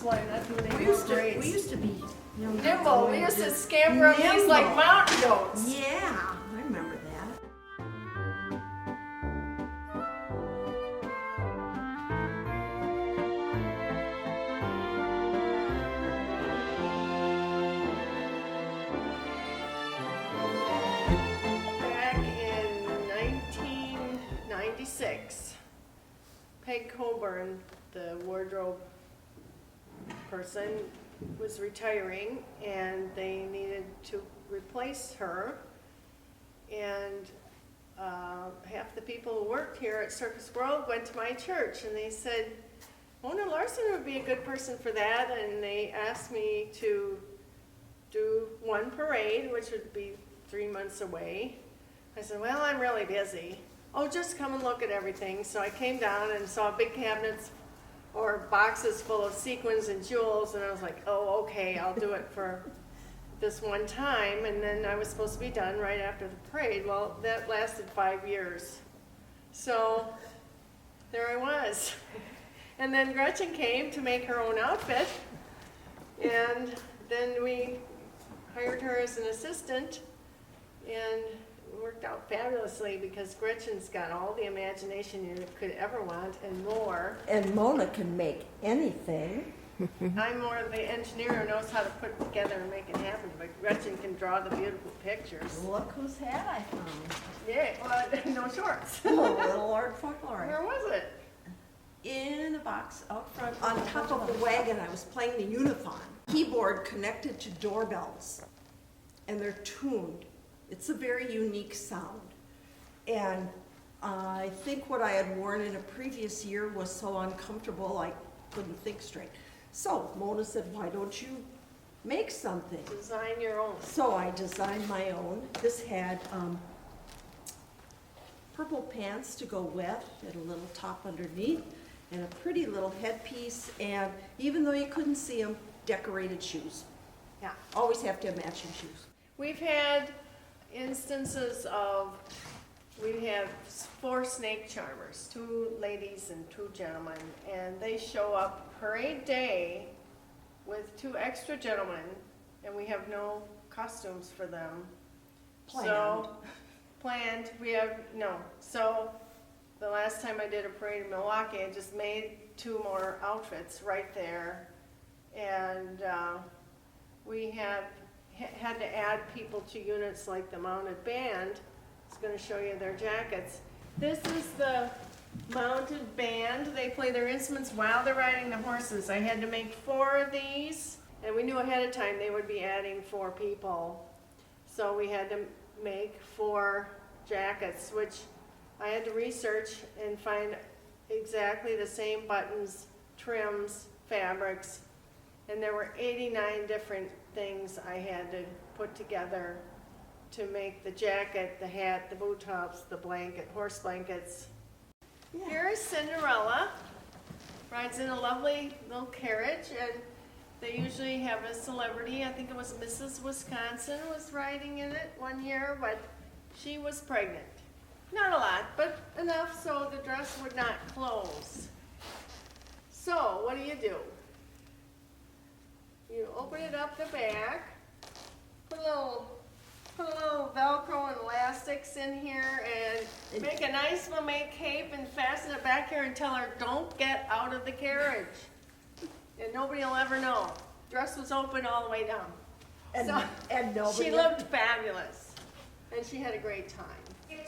why that's when they We were used to be nimble. We used to scamper up these like mountain goats. Yeah, I remember that. Back in 1996, Peg Coburn, the wardrobe person, was retiring and they needed to replace her. And half the people who worked here at Circus World went to my church and they said, Mona Larsen would be a good person for that. And they asked me to do one parade, which would be 3 months away. I said, well, I'm really busy. Oh, just come and look at everything. So I came down and saw big cabinets or boxes full of sequins and jewels, and I was like, oh, okay, I'll do it for this one time. And then I was supposed to be done right after the parade. Well, that lasted 5 years. So there I was. And then Gretchen came to make her own outfit, and then we hired her as an assistant, and it worked out fabulously because Gretchen's got all the imagination you could ever want and more. And Mona can make anything. I'm more of the engineer who knows how to put it together and make it happen, but Gretchen can draw the beautiful pictures. Look whose hat I found. Yeah, well, no shorts. Oh, little Lord Fauntleroy. Where was it? In a box out front, on top of the wagon. I was playing the unithon. Keyboard connected to doorbells, and they're tuned. It's a very unique sound. And I think what I had worn in a previous year was so uncomfortable I couldn't think straight. So Mona said, why don't you make something? Design your own. So I designed my own. This had purple pants to go with, and a little top underneath, and a pretty little headpiece, and even though you couldn't see them, decorated shoes. Yeah. Always have to have matching shoes. We've had instances of, we have 4 snake charmers, 2 ladies and 2 gentlemen, and they show up parade day with 2 extra gentlemen, and we have no costumes for them. Planned. So, planned, we have, no. So, the last time I did a parade in Milwaukee, I just made 2 more outfits right there, and we have had to add people to units like the mounted band. It's going to show you their jackets. This is the mounted band. They play their instruments while they're riding the horses. I had to make 4 of these, and we knew ahead of time they would be adding 4 people. So we had to make 4 jackets, which I had to research and find exactly the same buttons, trims, fabrics, and there were 89 different things I had to put together to make the jacket, the hat, the boot tops, the blanket, horse blankets. Yeah. Here is Cinderella, rides in a lovely little carriage, and they usually have a celebrity. I think it was Mrs. Wisconsin was riding in it one year, but she was pregnant. Not a lot, but enough so the dress would not close. So what do? You open it up the back, put a little Velcro and elastics in here, and make a nice little cape and fasten it back here and tell her, don't get out of the carriage. And nobody will ever know. Dress was open all the way down. And, So and nobody. she looked fabulous, and she had a great time.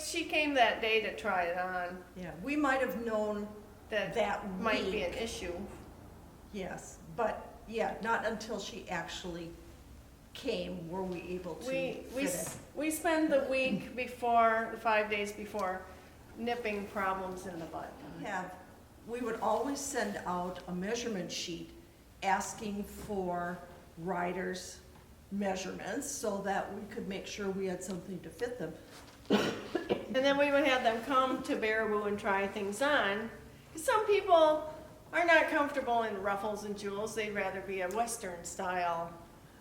She came that day to try it on. Yeah, we might have known that might be an week. issue. Yes, but yeah, not until she actually came were we able to fit it. We spend the week before, the 5 days before, nipping problems in the butt. We would always send out a measurement sheet asking for riders' measurements so that we could make sure we had something to fit them. And then we would have them come to Baraboo and try things on. Some people are not comfortable in ruffles and jewels. They'd rather be a Western style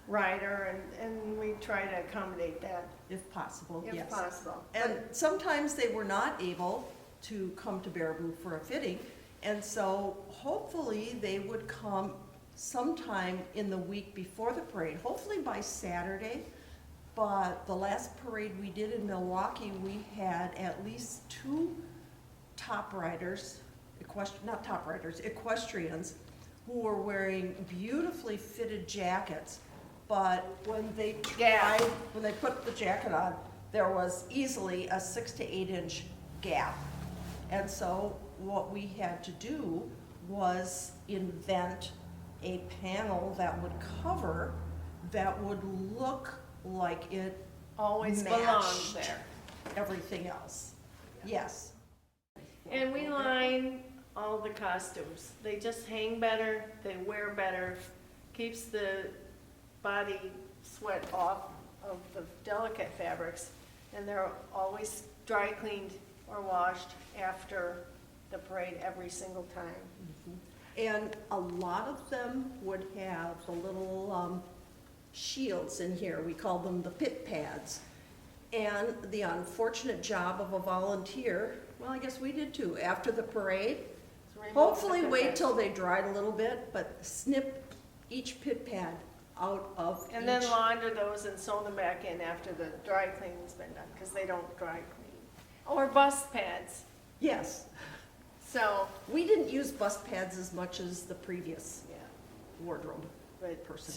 rider, and we try to accommodate that. If possible, If yes. possible. And sometimes they were not able to come to Baraboo for a fitting, and so hopefully they would come sometime in the week before the parade, hopefully by Saturday. But the last parade we did in Milwaukee, we had at least 2 top riders, equestrians, who were wearing beautifully fitted jackets. But when they put the jacket on, there was easily a 6 to 8 inch gap. And so what we had to do was invent a panel that would cover, that would look like it Always belonged matched there. everything else. Yes. And we line all the costumes. They just hang better, they wear better, keeps the body sweat off of the delicate fabrics, and they're always dry cleaned or washed after the parade every single time. And a lot of them would have the little shields in here. We call them the pit pads. And the unfortunate job of a volunteer, well, I guess we did too, after the parade, So remove hopefully the wait pit till they dried a little bit, but snip each pit pad out of pads. And then each. launder those and sew them back in after the dry cleaning's been done, because they don't dry clean. Or bust pads. Yes. So, We didn't use bust pads as much as the previous yeah, wardrobe but person.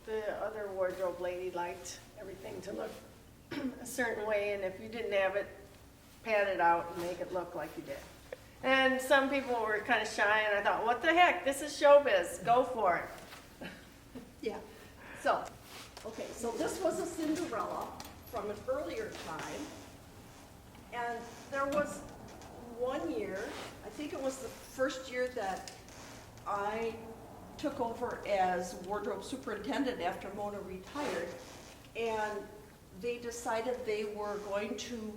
the other wardrobe lady liked everything to look a certain way, and if you didn't have it, pad it out and make it look like you did. And some people were kind of shy, and I thought, what the heck, this is showbiz, go for it. Yeah, so, okay, so this was a Cinderella from an earlier time. And there was one year, I think it was the first year that I took over as wardrobe superintendent after Mona retired. And they decided they were going to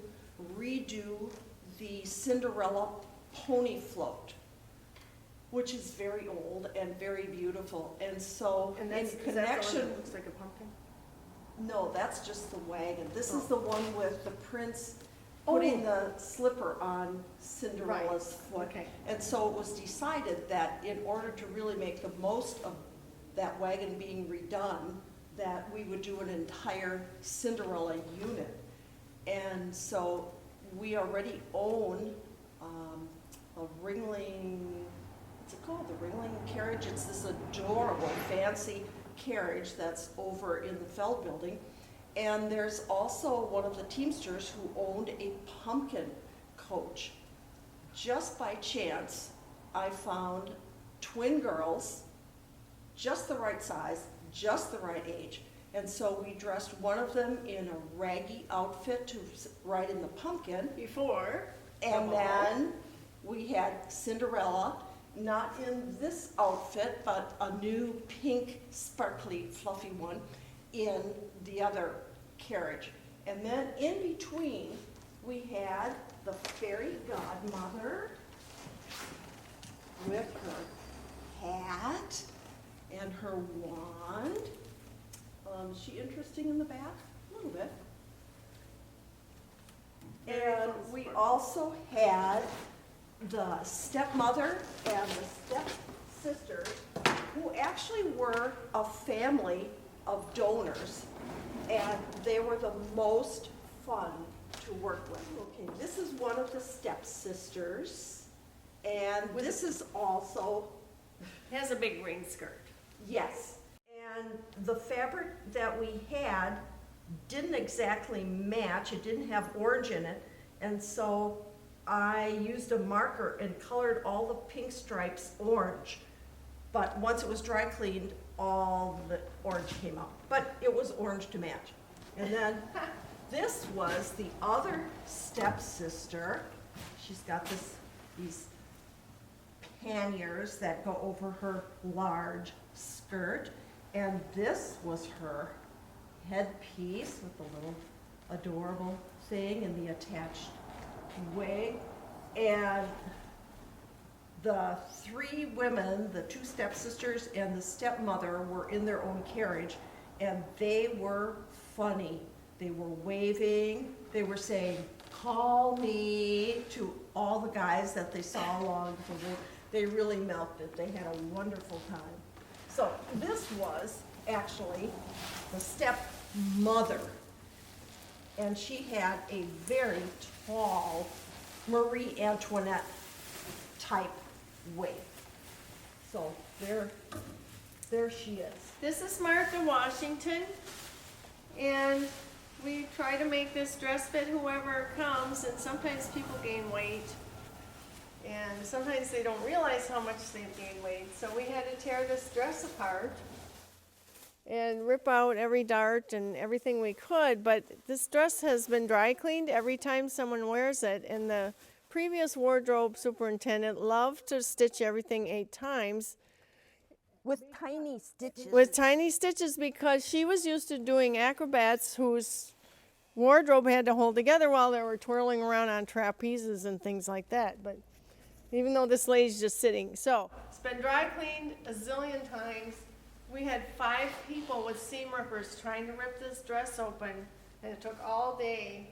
redo the Cinderella pony float, which is very old and very beautiful. And so And in that's, is that the one connection, that looks like a pumpkin? no, that's just the wagon. This is Oh. the one with the prince putting the slipper on Cinderella's foot. Okay. And so it was decided that in order to really make the most of that wagon being redone, that we would do an entire Cinderella unit. And so we already own a Ringling, what's it called? The Ringling Carriage. It's this adorable, fancy carriage that's over in the Feld Building. And there's also one of the Teamsters who owned a pumpkin coach. Just by chance, I found twin girls, just the right size, just the right age. And so we dressed one of them in a raggy outfit to ride in the pumpkin. Before. And then we had Cinderella, not in this outfit, but a new pink, sparkly, fluffy one in the other carriage. And then in between, we had the fairy godmother with her hat and her wand. Is she interesting in the back? A little bit. And we also had the stepmother and the stepsisters, who actually were a family of donors, and they were the most fun to work with. Okay, this is one of the stepsisters, and this is also, It has a big ring skirt. yes. And the fabric that we had didn't exactly match. It didn't have orange in it. And so I used a marker and colored all the pink stripes orange. But once it was dry cleaned, all the orange came out. But it was orange to match. And then this was the other stepsister. She's got these panniers that go over her large skirt. And this was her headpiece with the little adorable thing and the attached wig. And the three women, the two stepsisters and the stepmother, were in their own carriage, and they were funny. They were waving, they were saying, "Call me," to all the guys that they saw along the way. They really milked it. They had a wonderful time. So this was actually the stepmother. And she had a very tall Marie Antoinette type wig. So there she is. This is Martha Washington, and we try to make this dress fit whoever comes, and sometimes people gain weight, and sometimes they don't realize how much they've gained weight. So we had to tear this dress apart and rip out every dart and everything we could, but this dress has been dry cleaned every time someone wears it, and the previous wardrobe superintendent loved to stitch everything 8 times. With tiny stitches. With tiny stitches, because she was used to doing acrobats whose wardrobe had to hold together while they were twirling around on trapezes and things like that. But even though this lady's just sitting. So it's been dry cleaned a zillion times. We had 5 people with seam rippers trying to rip this dress open, and it took all day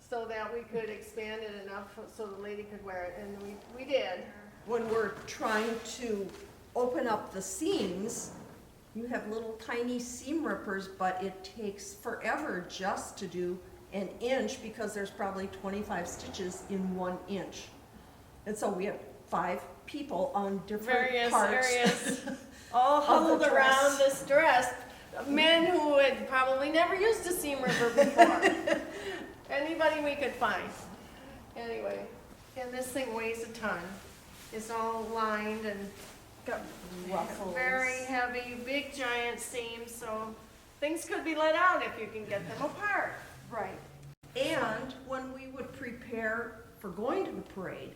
so that we could expand it enough so the lady could wear it, and we did. When we're trying to open up the seams, you have little tiny seam rippers, but it takes forever just to do an inch because there's probably 25 stitches in 1 inch. And so we have 5 people on different Various parts. areas all huddled around this dress. Men who had probably never used a seam ripper before. Anybody we could find. Anyway, and this thing weighs a ton. It's all lined and got Ruffles. very heavy, big giant seams, so things could be let out if you can get them apart. Right. And when we would prepare for going to the parade,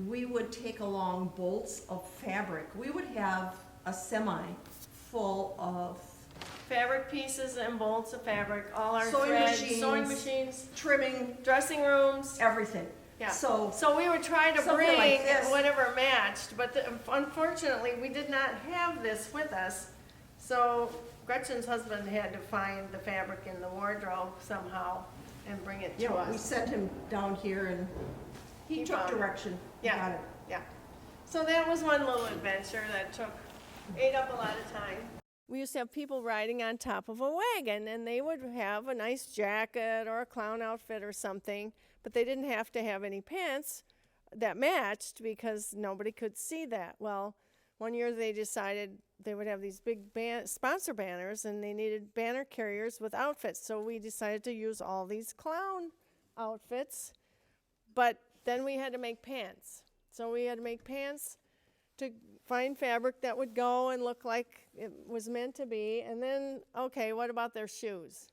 we would take along bolts of fabric. We would have a semi full of Fabric pieces and bolts of fabric, all our Sewing threads, machines. sewing machines, trimming, dressing rooms. everything. Yeah. So So we would try to something bring like this. whatever matched, but unfortunately, we did not have this with us. So Gretchen's husband had to find the fabric in the wardrobe somehow and bring it to we us. sent him down here and he He took found it. direction. Yeah. Got it. Yeah. So that was one little adventure that ate up a lot of time. We used to have people riding on top of a wagon, and they would have a nice jacket or a clown outfit or something, but they didn't have to have any pants that matched because nobody could see that. Well, one year they decided they would have these big sponsor banners, and they needed banner carriers with outfits. So we decided to use all these clown outfits, but then we had to make pants. So we had to make pants to find fabric that would go and look like it was meant to be. And then, okay, what about their shoes?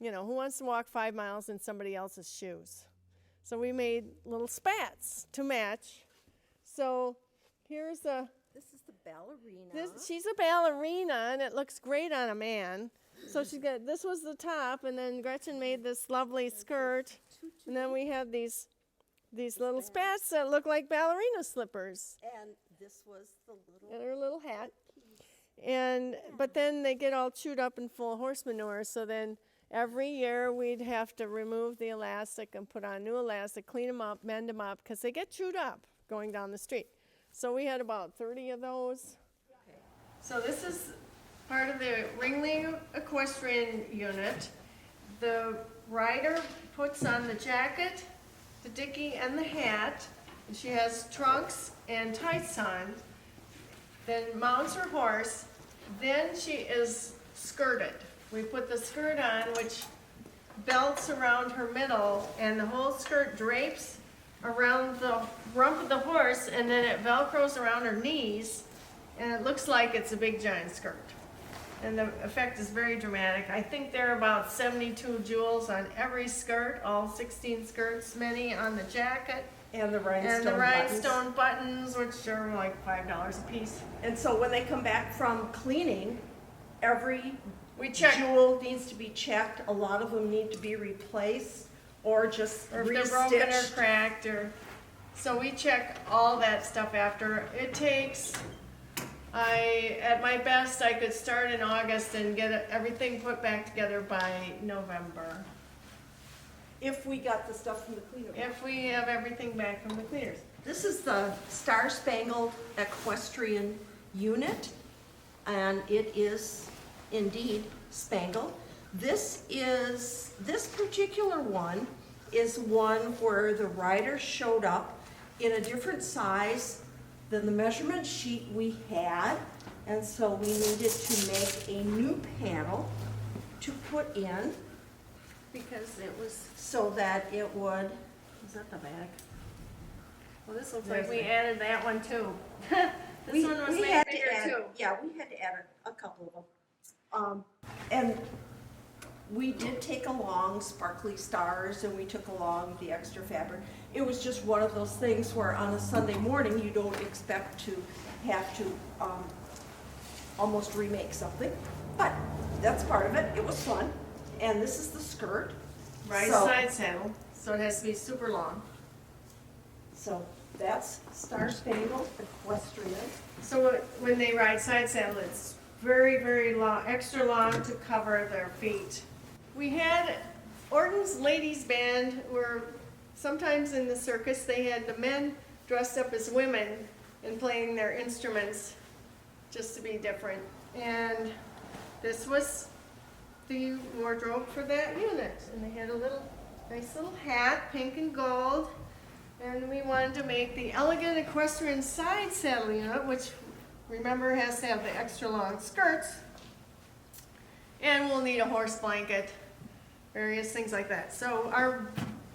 You know, who wants to walk 5 miles in somebody else's shoes? So we made little spats to match. So here's This is the ballerina. she's a ballerina, and it looks great on a man. So this was the top, and then Gretchen made this lovely skirt, and then we had these little spats that look like ballerina slippers. And this was the little And her little hat. But then they get all chewed up and full of horse manure, so then every year we'd have to remove the elastic and put on new elastic, clean them up, mend them up, because they get chewed up going down the street. So we had about 30 of those. Okay. So this is part of the Ringling Equestrian unit. The rider puts on the jacket, the dicky, and the hat. And she has trunks and tights on, then mounts her horse, then she is skirted. We put the skirt on, which belts around her middle, and the whole skirt drapes around the rump of the horse, and then it velcros around her knees, and it looks like it's a big giant skirt. And the effect is very dramatic. I think there are about 72 jewels on every skirt, all 16 skirts, many on the jacket. And the rhinestone And the buttons. rhinestone buttons, which are like $5 a piece. And so when they come back from cleaning, every We check, jewel needs to be checked. A lot of them need to be replaced or just or if they're broken or restitched. cracked, so we check all that stuff after. It takes, at my best, I could start in August and get everything put back together by November. If we got the stuff from the cleaner. If we have everything back from the cleaners. This is the Star Spangled Equestrian unit. and it is indeed spangled. This particular one is one where the rider showed up in a different size than the measurement sheet we had, and so we needed to make a new panel to put in Because it was, so that it would, is that the back? well, this looks like we added that one too. This We- one was we made had to bigger add- too. Yeah, we had to add a couple of them. And we did take along sparkly stars, and we took along the extra fabric. It was just one of those things where on a Sunday morning, you don't expect to have to almost remake something, but that's part of it. It was fun. And this is the skirt. Right So- side saddle, so it has to be super long. So that's Star Spangled Equestrian. So when they ride side saddle, it's very, very long, extra long to cover their feet. We had Orton's Ladies Band, where sometimes in the circus, they had the men dressed up as women and playing their instruments, just to be different. And this was the wardrobe for that unit. And they had a nice little hat, pink and gold. And we wanted to make the elegant equestrian side saddle unit, which, remember, has to have the extra long skirts. And we'll need a horse blanket, various things like that. So our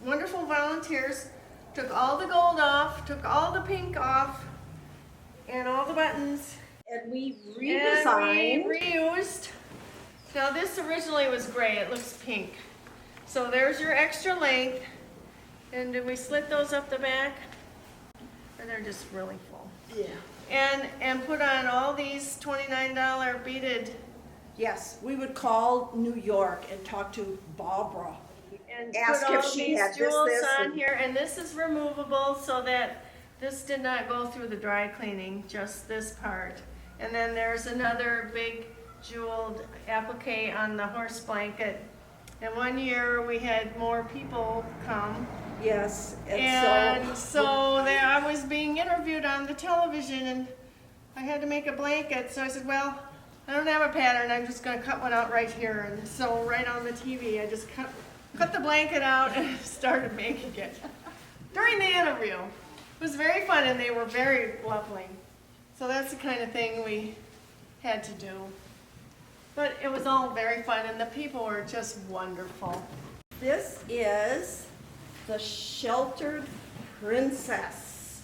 wonderful volunteers took all the gold off, took all the pink off, and all the buttons. And we And redesigned. we reused. Now this originally was gray, it looks pink. So there's your extra length. And did we slit those up the back? Or they're just really full? Yeah. And put on all these $29 beaded, Yes, we would call New York and talk to Barbara. and Ask put if all she these had this, jewels this, on and- here. And this is removable so that this did not go through the dry cleaning, just this part. And then there's another big jeweled applique on the horse blanket. And one year we had more people come. Yes, And so there I was being interviewed on the television, and I had to make a blanket. So I said, well, I don't have a pattern. I'm just going to cut one out right here. And so right on the TV, I just cut the blanket out and started making it during the interview. It was very fun, and they were very lovely. So that's the kind of thing we had to do. But it was all very fun, and the people were just wonderful. This is the Sheltered Princess.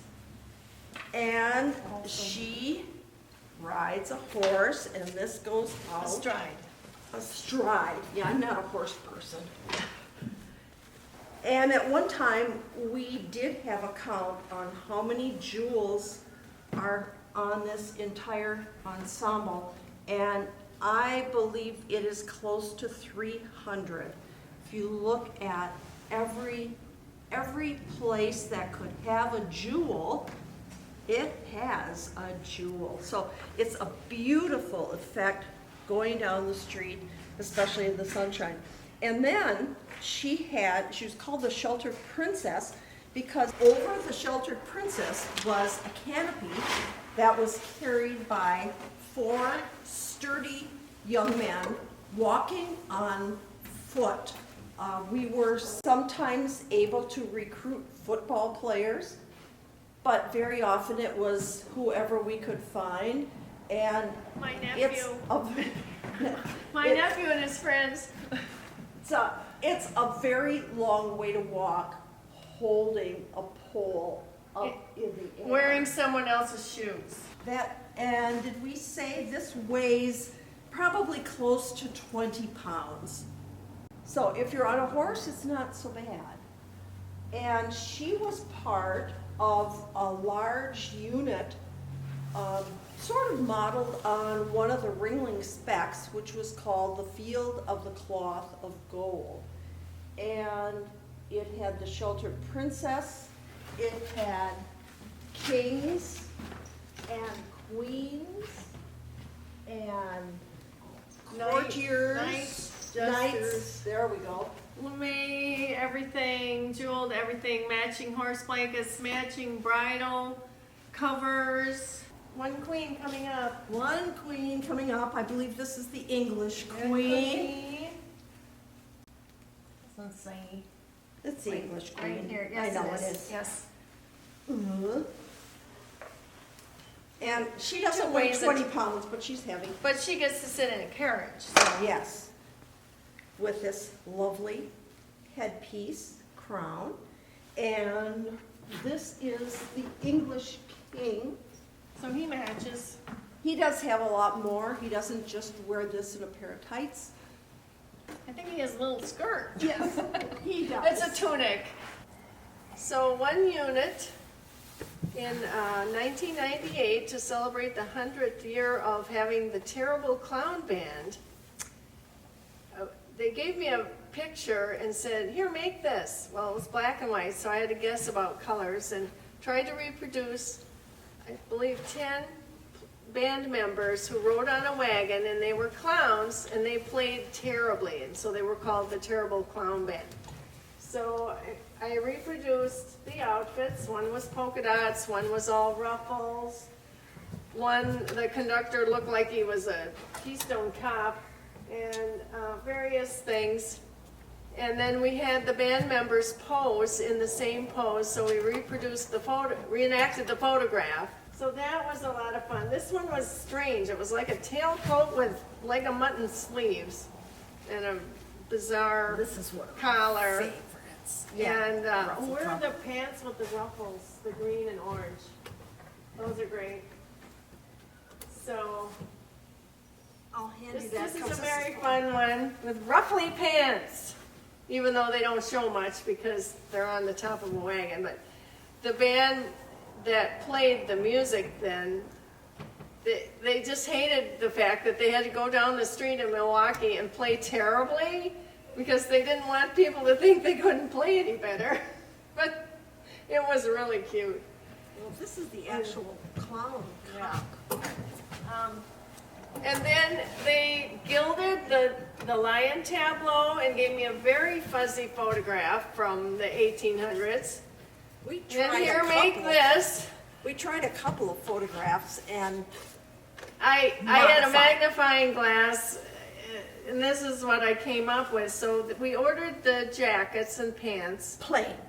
And she rides a horse, and this goes out. Astride. Astride. Yeah, I'm not a horse person. And at one time, we did have a count on how many jewels are on this entire ensemble, and I believe it is close to 300. If you look at every place that could have a jewel, it has a jewel. So it's a beautiful effect going down the street, especially in the sunshine. And then she was called the Sheltered Princess because over the Sheltered Princess was a canopy that was carried by 4 sturdy young men walking on foot. We were sometimes able to recruit football players, but very often it was whoever we could find. And My it's nephew. a, My nephew and his friends. it's a very long way to walk holding a pole up in the air. Wearing someone else's shoes. And did we say this weighs probably close to 20 pounds? So if you're on a horse, it's not so bad. And she was part of a large unit, sort of modeled on one of the Ringling specs, which was called the Field of the Cloth of Gold. And it had the Sheltered Princess, it had kings and queens and courtiers, Knights, knights, jesters. there we go. Lume, everything, jeweled everything, matching horse blankets, matching bridle covers. One queen coming up. One queen coming up. I believe this is the English And queen. Let's see. It's the English queen. Right here. I Yes, know it is. Yes. Mhm. And she doesn't Two weigh ways 20 pounds, but she's heavy. But she gets to sit in a carriage. So. Yes. With this lovely headpiece, crown. And this is the English king. So he matches. He does have a lot more. He doesn't just wear this in a pair of tights. I think he has a little skirt. Yes, he does. It's a tunic. So one unit in 1998 to celebrate the 100th year of having the Terrible Clown Band. They gave me a picture and said, here, make this. Well, it was black and white, so I had to guess about colors and tried to reproduce, I believe, 10 band members who rode on a wagon, and they were clowns, and they played terribly, and so they were called the Terrible Clown Band. So I reproduced the outfits. One was polka dots, one was all ruffles. One, the conductor looked like he was a Keystone Cop, and various things. And then we had the band members pose in the same pose, so we reproduced the photo, reenacted the photograph. So that was a lot of fun. This one was strange. It was like a tailcoat with leg of mutton sleeves and a bizarre This is one of my collar. favorites. Yeah. And ruffle where are top. the pants with the ruffles, the green and orange? Those are great. So I'll hand you this that. is 'cause a very fun one with ruffly pants, even though they don't show much because they're on the top of a wagon. But the band that played the music then, they just hated the fact that they had to go down the street in Milwaukee and play terribly because they didn't want people to think they couldn't play any better. But it was really cute. Well, this is the actual clown cock. And then they gilded the lion tableau and gave me a very fuzzy photograph from the 1800s. We And tried here, a make couple. this. We tried a couple of photographs, and I had a Modified. magnifying glass, and this is what I came up with. So we ordered the jackets and pants,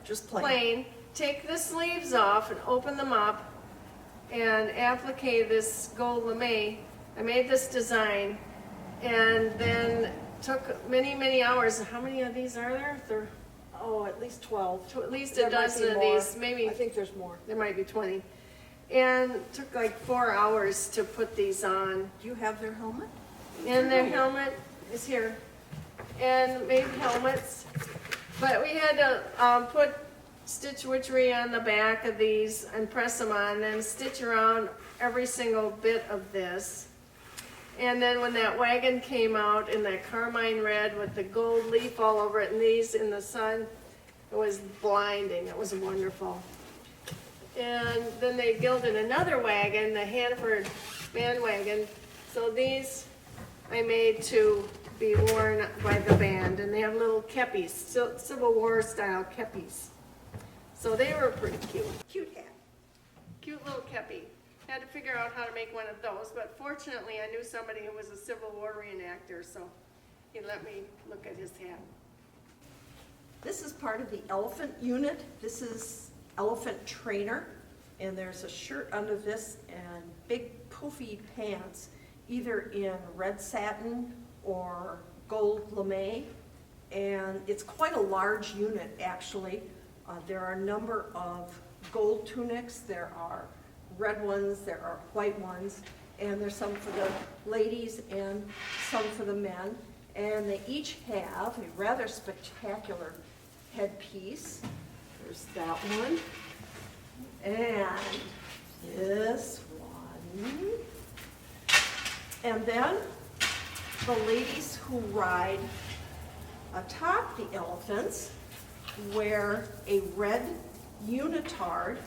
just plain. plain. Take the sleeves off and open them up, and applique this gold lame. I made this design, and then took many, many hours. How many of these are there? At least 12. At least There a might be dozen of more. these, maybe I think there's more. there might be 20. And took like 4 hours to put these on. Do you have their helmet? And their helmet is here. And made helmets. But we had to put stitch witchery on the back of these and press them on, and then stitch around every single bit of this. And then when that wagon came out in that carmine red with the gold leaf all over it and these in the sun, it was blinding. It was wonderful. And then they gilded another wagon, the Hanford bandwagon. So these I made to be worn by the band, and they have little keppies, Civil War style keppies. So they were pretty cute. Cute hat. Cute little kepi. Had to figure out how to make one of those, but fortunately I knew somebody who was a Civil War reenactor, so he let me look at his hat. This is part of the elephant unit. This is elephant trainer, and there's a shirt under this and big poofy pants, either in red satin or gold lame, and it's quite a large unit actually. There are a number of gold tunics, there are red ones, there are white ones, and there's some for the ladies and some for the men. And they each have a rather spectacular headpiece. There's that one. And this one. And then the ladies who ride atop the elephants wear a red unitard,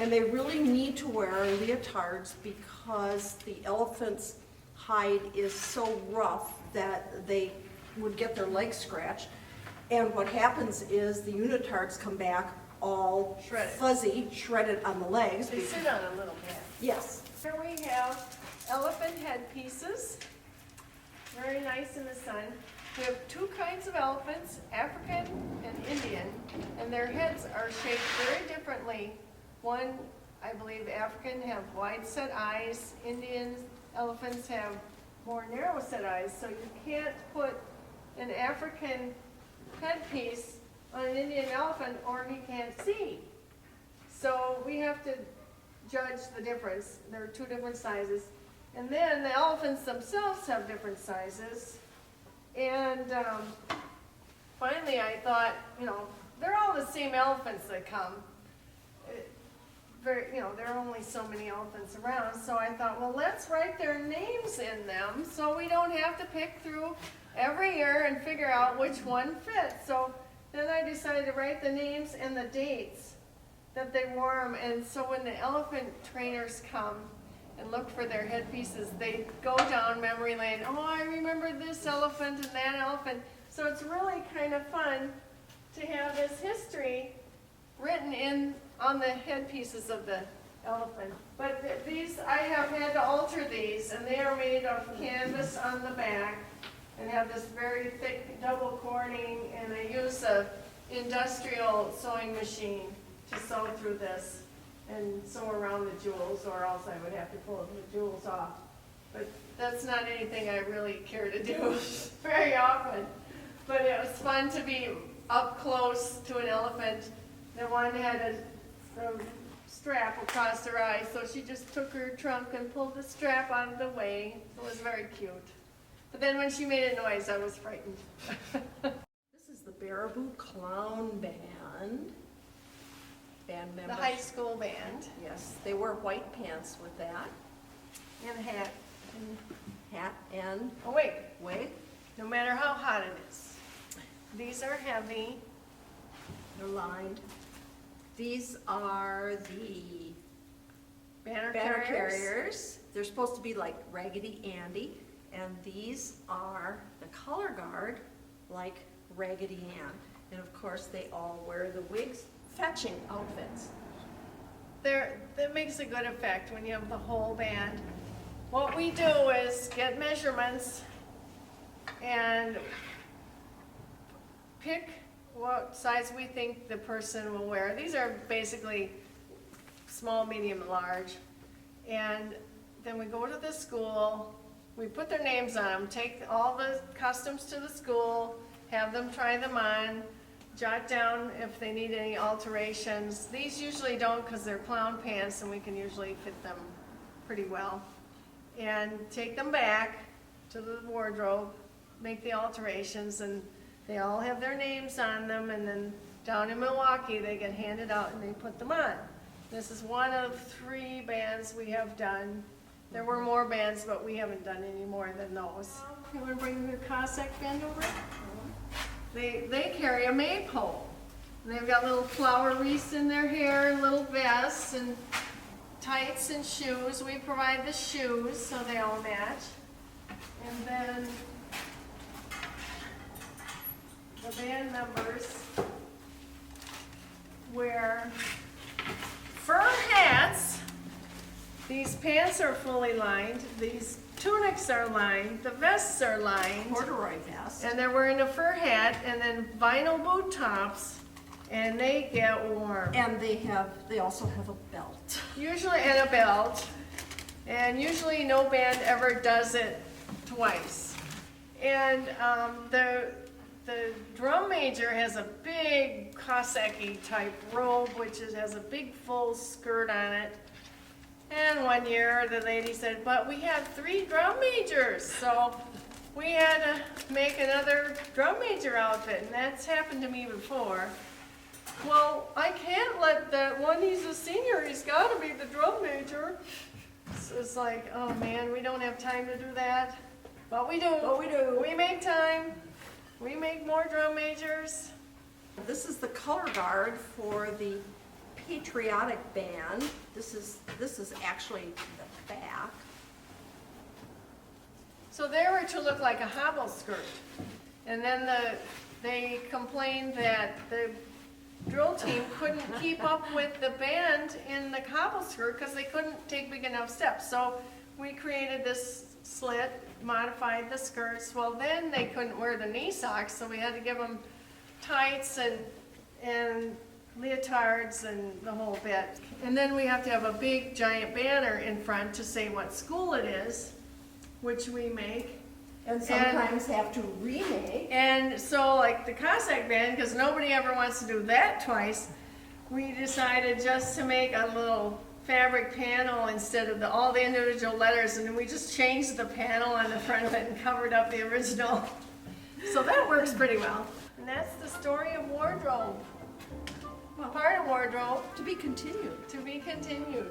and they really need to wear leotards because the elephant's hide is so rough that they would get their legs scratched. And what happens is the unitards come back all Shredded. fuzzy, shredded on the legs. They sit on a little pad. Yes, Here we have elephant headpieces, very nice in the sun. We have two kinds of elephants, African and Indian, and their heads are shaped very differently. One, I believe African have wide set eyes, Indian elephants have more narrow set eyes, so you can't put an African headpiece on an Indian elephant or he can't see. So we have to judge the difference. There are two different sizes. And then the elephants themselves have different sizes. And finally I thought, they're all the same elephants that come. There are only so many elephants around. So I thought, well, let's write their names in them so we don't have to pick through every year and figure out which one fits. So then I decided to write the names and the dates that they wore them. And so when the elephant trainers come and look for their headpieces, they go down memory lane. Oh, I remember this elephant and that elephant. So it's really kind of fun to have this history written in on the headpieces of the elephant. But these, I have had to alter these, and they are made of canvas on the back and have this very thick double cording, and I use a industrial sewing machine to sew through this and sew around the jewels, or else I would have to pull the jewels off. But that's not anything I really care to do very often. But it was fun to be up close to an elephant. The one had a strap across her eye, so she just took her trunk and pulled the strap out of the way. It was very cute. But then when she made a noise, I was frightened. This is the Baraboo Clown Band. Band members. The high school band. Yes, they wear white pants with that. And a hat. Hat and, Oh wait, no no matter how hot it is. These are heavy. they're lined. These are the Banner banner carriers. carriers. They're supposed to be like Raggedy Andy. And these are the color guard like Raggedy Ann. And of course, they all wear the wigs, fetching outfits. That makes a good effect when you have the whole band. What we do is get measurements and pick what size we think the person will wear. These are basically small, medium, large. And then we go to the school, we put their names on them, take all the costumes to the school, have them try them on, jot down if they need any alterations. These usually don't because they're clown pants and we can usually fit them pretty well. And take them back to the wardrobe, make the alterations, and they all have their names on them, and then down in Milwaukee they get handed out and they put them on. This is one of 3 bands we have done. There were more bands, but we haven't done any more than those. You want to bring the Cossack band over? They carry a maypole. They've got little flower wreaths in their hair, and little vests, and tights and shoes. We provide the shoes so they all match. And then the band members wear fur hats. These pants are fully lined. These tunics are lined. The vests are lined. Corduroy vest. And they're wearing a fur hat and then vinyl boot tops, and they get warm. And they also have a belt. Usually, and a belt. And usually no band ever does it twice. And the drum major has a big Cossacky type robe, which has a big full skirt on it. And one year the lady said, but we have 3 drum majors, so we had to make another drum major outfit, and that's happened to me before. Well, I can't let that one, he's a senior, he's got to be the drum major. So it's like, oh man, we don't have time to do that. But we do. But we do. We make time. We make more drum majors. This is the color guard for the Patriotic band. This is actually the back. So they were to look like a hobble skirt. And then they complained that the drill team couldn't keep up with the band in the cobble skirt because they couldn't take big enough steps. So we created this slit, modified the skirts. Well, then they couldn't wear the knee socks, so we had to give them tights and leotards and the whole bit. And then we have to have a big giant banner in front to say what school it is, which we make. And sometimes have to remake. And so like the Cossack band, because nobody ever wants to do that twice, we decided just to make a little fabric panel instead of all the individual letters, and then we just changed the panel on the front of it and covered up the original. So that works pretty well. And that's the story of wardrobe. Well, Part of wardrobe to be continued. to be continued.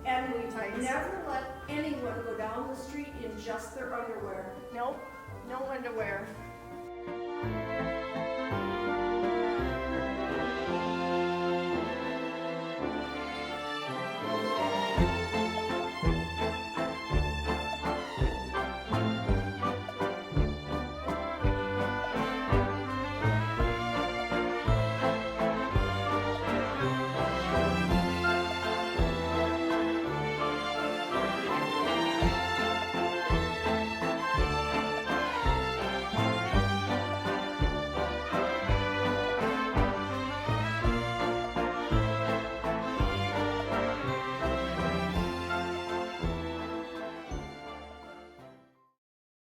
And we never let anyone go down the street in just their underwear. Nope, no underwear.